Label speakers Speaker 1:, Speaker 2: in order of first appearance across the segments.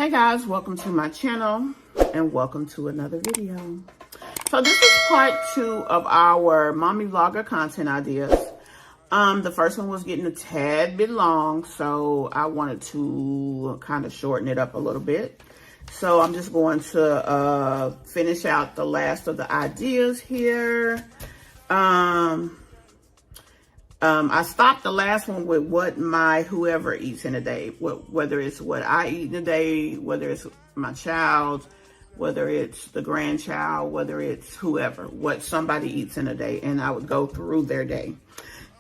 Speaker 1: Hey guys, welcome to my channel and welcome to another video. So this is part 2 of our mommy vlogger content ideas. The first one was getting a tad bit long, so I wanted to kind of shorten it up a little bit. So I'm just going to finish out the last of the ideas here. I stopped the last one with what my whoever eats in a day, whether it's what I eat in a day, whether it's my child, whether it's the grandchild, whether it's whoever, what somebody eats in a day, and I would go through their day.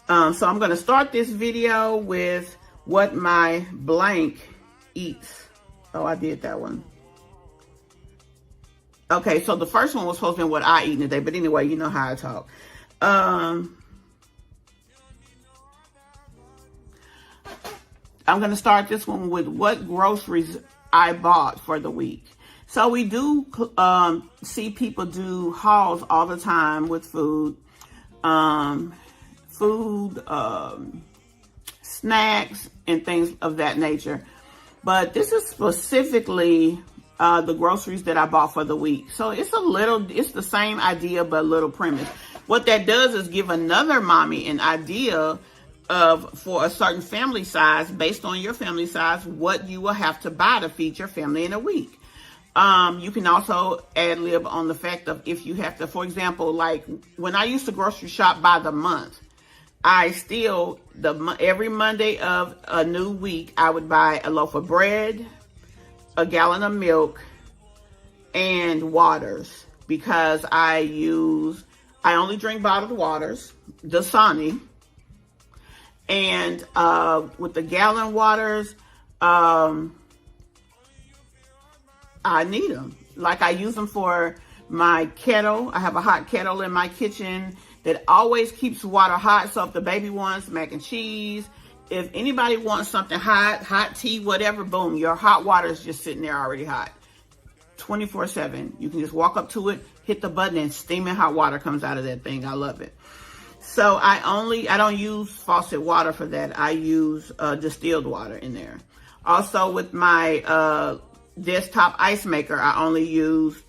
Speaker 1: So I'm going to start this video with what my blank eats. Oh, I did that one. Okay, so the first one was supposed to be what I eat in a day, but anyway, you know how I talk. I'm going to start this one with what groceries I bought for the week. So we do see people do hauls all the time with food, snacks, and things of that nature. But this is specifically the groceries that I bought for the week. So it's the same idea, but a little premise. What that does is give another mommy an idea of, for a certain family size, based on your family size, what you will have to buy to feed your family in a week. You can also ad-lib on the fact of if you have to, for example, like when I used to grocery shop by the month, I still, every Monday of a new week, I would buy a loaf of bread, a gallon of milk, and waters, because I only drink bottled waters, Dasani. And with the gallon waters, I need them. Like I use them for my kettle. I have a hot kettle in my kitchen that always keeps water hot. So if the baby wants mac and cheese, if anybody wants something hot tea, whatever, boom, your hot water is just sitting there already hot. 24/7. You can just walk up to it, hit the button, and steaming hot water comes out of that thing. I love it. So I don't use faucet water for that. I use distilled water in there. Also with my desktop ice maker, I only use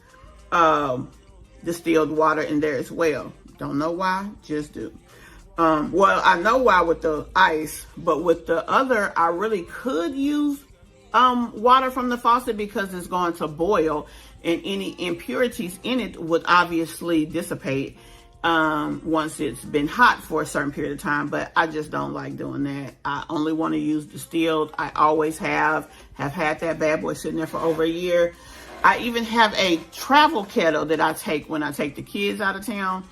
Speaker 1: distilled water in there as well. Don't know why, just do. Well, I know why with the ice, but with the other, I really could use water from the faucet because it's going to boil and any impurities in it would obviously dissipate once it's been hot for a certain period of time, but I just don't like doing that. I only want to use distilled. I always have had that bad boy sitting there for over a year. I even have a travel kettle that I take when I take the kids out of town.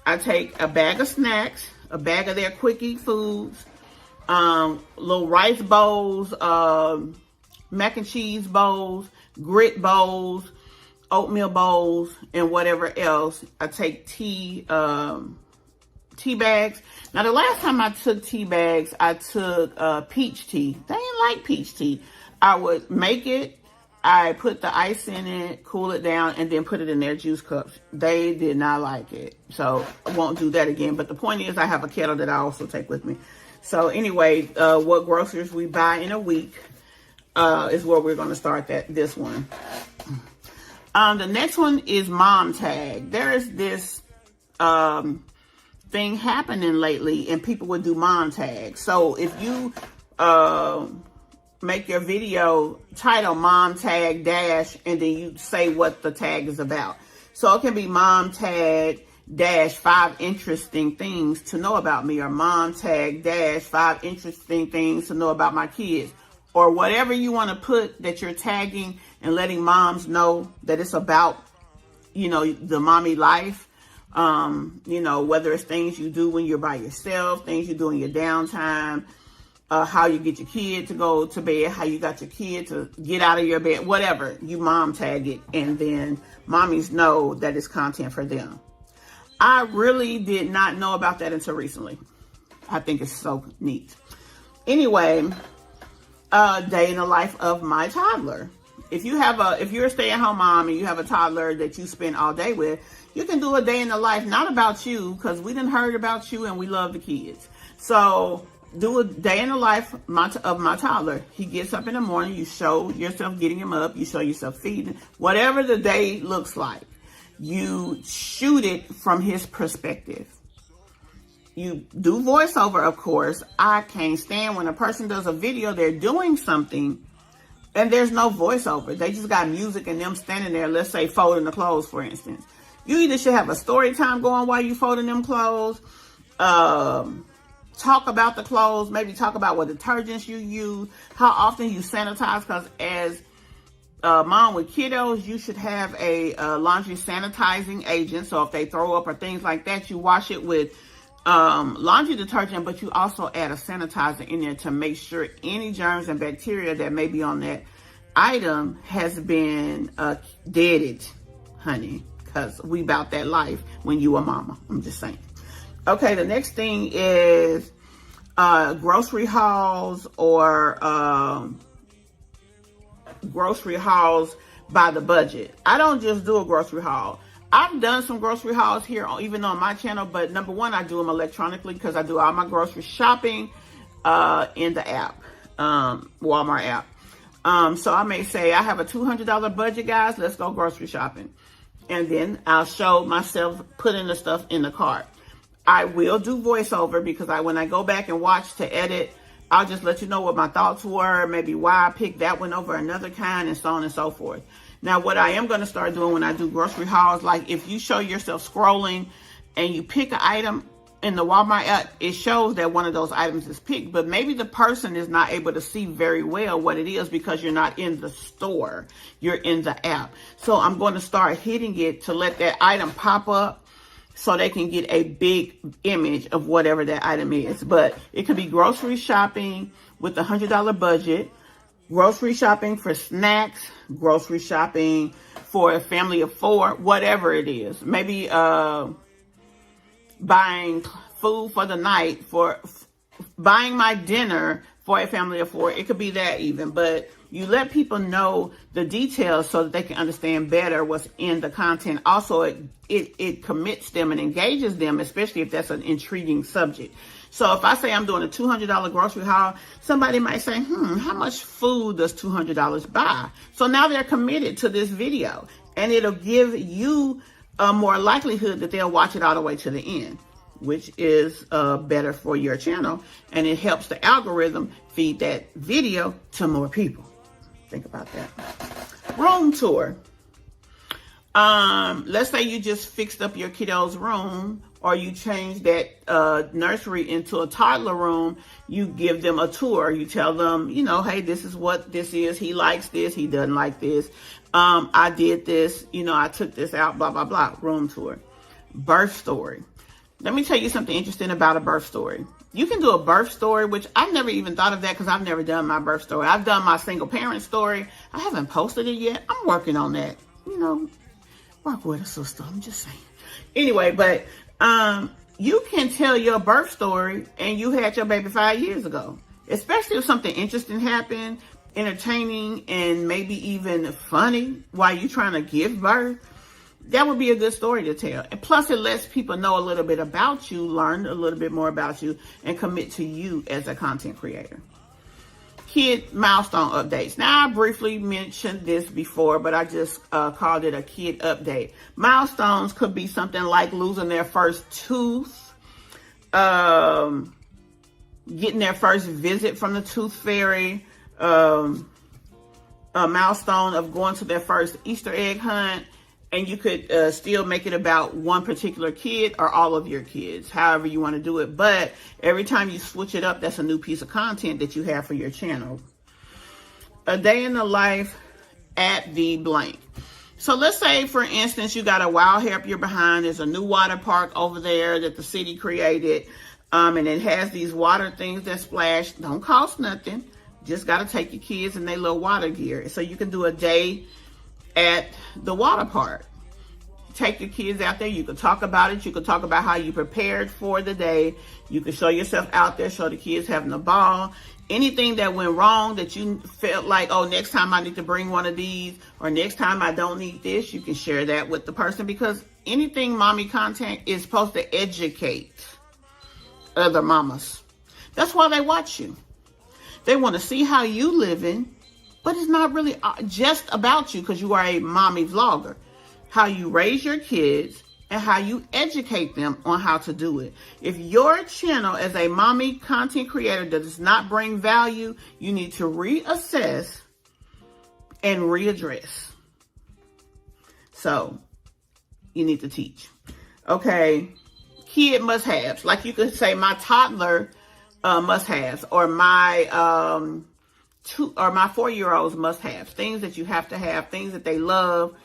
Speaker 1: I take a bag of snacks, a bag of their quickie foods, little rice bowls, mac and cheese bowls, grit bowls, oatmeal bowls, and whatever else. I take tea bags. Now, the last time I took tea bags, I took peach tea. They didn't like peach tea. I would make it, I put the ice in it, cool it down, and then put it in their juice cups. They did not like it, so I won't do that again. But the point is, I have a kettle that I also take with me. So anyway, what groceries we buy in a week is where we're going to start this one. The next one is mom tag. There is this thing happening lately, and people would do mom tag. So if you make your video title mom tag dash, and then you say what the tag is about. So it can be mom tag dash 5 interesting things to know about me, or mom tag dash 5 interesting things to know about my kids, or whatever you want to put that you're tagging and letting moms know that it's about, the mommy life. Whether it's things you do when you're by yourself, things you do in your downtime, how you get your kid to go to bed, how you got your kid to get out of your bed, whatever, you mom tag it, and then mommies know that it's content for them. I really did not know about that until recently. I think it's so neat. Anyway, day in the life of my toddler. If you're a stay-at-home mom and you have a toddler that you spend all day with, you can do a day in the life, not about you, because we done heard about you and we love the kids. So do a day in the life of my toddler. He gets up in the morning. You show yourself getting him up. You show yourself feeding. Whatever the day looks like, you shoot it from his perspective. You do voiceover, of course. I can't stand when a person does a video, they're doing something, and there's no voiceover. They just got music and them standing there, let's say folding the clothes, for instance. You either should have a story time going while you folding them clothes, talk about the clothes, maybe talk about what detergents you use, how often you sanitize, because as mom with kiddos, you should have a laundry sanitizing agent. So if they throw up or things like that, you wash it with laundry detergent, but you also add a sanitizer in there to make sure any germs and bacteria that may be on that item has been deaded, honey, because we about that life when you a mama. I'm just saying. Okay, the next thing is grocery hauls or grocery hauls by the budget. I don't just do a grocery haul. I've done some grocery hauls here, even on my channel, but number one, I do them electronically because I do all my grocery shopping in the app, Walmart app. So I may say I have a $200 budget, guys. Let's go grocery shopping. And then I'll show myself putting the stuff in the cart. I will do voiceover because when I go back and watch to edit, I'll just let you know what my thoughts were, maybe why I picked that one over another kind, and so on and so forth. Now, what I am going to start doing when I do grocery hauls, like if you show yourself scrolling and you pick an item in the Walmart app, it shows that one of those items is picked, but maybe the person is not able to see very well what it is because you're not in the store, you're in the app. So I'm going to start hitting it to let that item pop up so they can get a big image of whatever that item is. But it could be grocery shopping with a $100 budget, grocery shopping for snacks, grocery shopping for a family of 4, whatever it is. Maybe buying food for the night, for buying my dinner for a family of 4. It could be that even, but you let people know the details so that they can understand better what's in the content. Also, it commits them and engages them, especially if that's an intriguing subject. So if I say I'm doing a $200 grocery haul, somebody might say, how much food does $200 buy? So now they're committed to this video, and it'll give you a more likelihood that they'll watch it all the way to the end, which is better for your channel, and it helps the algorithm feed that video to more people. Think about that. Room tour. Let's say you just fixed up your kiddo's room, or you changed that nursery into a toddler room. You give them a tour. You tell them, hey, this is what this is. He likes this. He doesn't like this. I did this. I took this out, blah, blah, blah. Room tour. Birth story. Let me tell you something interesting about a birth story. You can do a birth story, which I've never even thought of that because I've never done my birth story. I've done my single parent story. I haven't posted it yet. I'm working on that. Work with a sister. I'm just saying. Anyway, but you can tell your birth story and you had your baby 5 years ago, especially if something interesting happened, entertaining, and maybe even funny while you're trying to give birth. That would be a good story to tell. And plus, it lets people know a little bit about you, learn a little bit more about you, and commit to you as a content creator. Kid milestone updates. Now, I briefly mentioned this before, but I just called it a kid update. Milestones could be something like losing their first tooth, getting their first visit from the tooth fairy, a milestone of going to their first Easter egg hunt. And you could still make it about one particular kid or all of your kids, however you want to do it. But every time you switch it up, that's a new piece of content that you have for your channel. A day in the life at the blank. So let's say, for instance, you got a wild hair up your behind. There's a new water park over there that the city created. And it has these water things that splash. Don't cost nothing. Just got to take your kids in their little water gear. So you can do a day at the water park. Take your kids out there. You can talk about it. You can talk about how you prepared for the day. You can show yourself out there, show the kids having a ball. Anything that went wrong that you felt like, oh, next time I need to bring one of these, or next time I don't need this, you can share that with the person, because anything mommy content is supposed to educate other mamas. That's why they watch you. They want to see how you living, but it's not really just about you because you are a mommy vlogger. How you raise your kids and how you educate them on how to do it. If your channel as a mommy content creator does not bring value, you need to reassess and readdress. So you need to teach. Okay, kid must-haves. Like you could say my toddler must-haves, or my 4-year-olds must-haves. Things that you have to have, things that they love.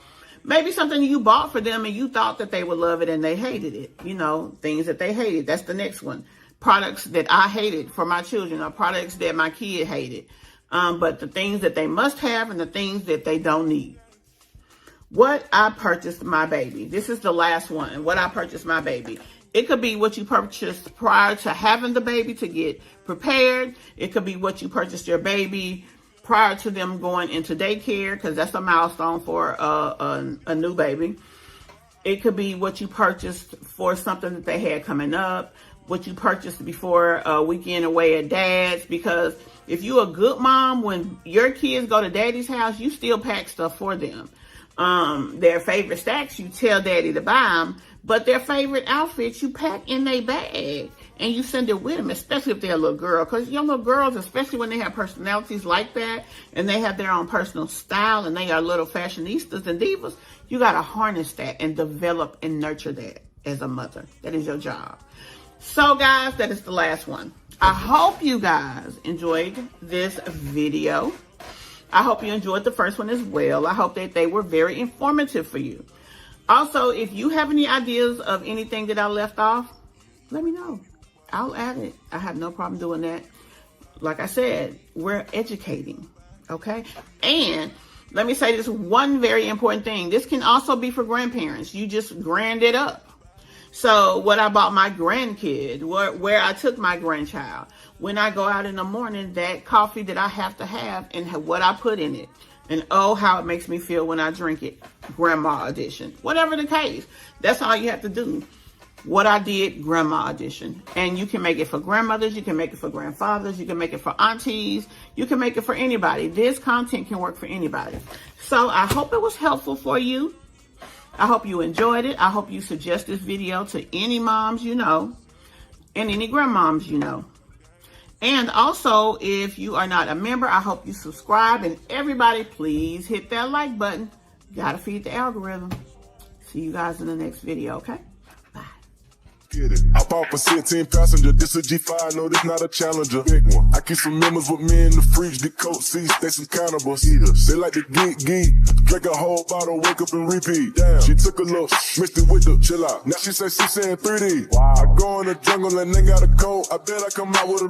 Speaker 1: Maybe something you bought for them and you thought that they would love it and they hated it. You know, things that they hated. That's the next one. Products that I hated for my children, or products that my kid hated. But the things that they must have and the things that they don't need. What I purchased my baby. This is the last one. What I purchased my baby. It could be what you purchased prior to having the baby to get prepared. It could be what you purchased your baby prior to them going into daycare, because that's a milestone for a new baby. It could be what you purchased for something that they had coming up, what you purchased before a weekend away at dad's, because if you're a good mom, when your kids go to daddy's house, you still pack stuff for them. Their favorite snacks, you tell daddy to buy them, but their favorite outfits, you pack in their bag and you send it with them, especially if they're a little girl. Because young little girls, especially when they have personalities like that and they have their own personal style and they are little fashionistas and divas, you got to harness that and develop and nurture that as a mother. That is your job. So guys, that is the last one. I hope you guys enjoyed this video. I hope you enjoyed the first one as well. I hope that they were very informative for you. Also, if you have any ideas of anything that I left off, let me know. I'll add it. I have no problem doing that. Like I said, we're educating, okay? And let me say this one very important thing. This can also be for grandparents. You just grand it up. So what I bought my grandkid, where I took my grandchild, when I go out in the morning, that coffee that I have to have and what I put in it. And oh, how it makes me feel when I drink it. Grandma edition. Whatever the case. That's all you have to do. What I did, grandma edition. And you can make it for grandmothers. You can make it for grandfathers. You can make it for aunties. You can make it for anybody. This content can work for anybody. So I hope it was helpful for you. I hope you enjoyed it. I hope you suggest this video to any moms you know and any grandmoms you know. And also, if you are not a member, I hope you subscribe. And everybody, please hit that like button. Gotta feed the algorithm. See you guys in the next video, okay? Bye.
Speaker 2: Get it. I bought for 16 passenger. This a G5, no, this not a Challenger. Big one. I keep some members with me in the fridge. The coat seats, they some cannibals. Eaters. They like to geek. Drink a whole bottle, wake up and repeat. Damn. She took a look, mixed it with the chill out. Now she say she saying 3D. Wow. I go in the jungle and they got a coat. I bet I come out with a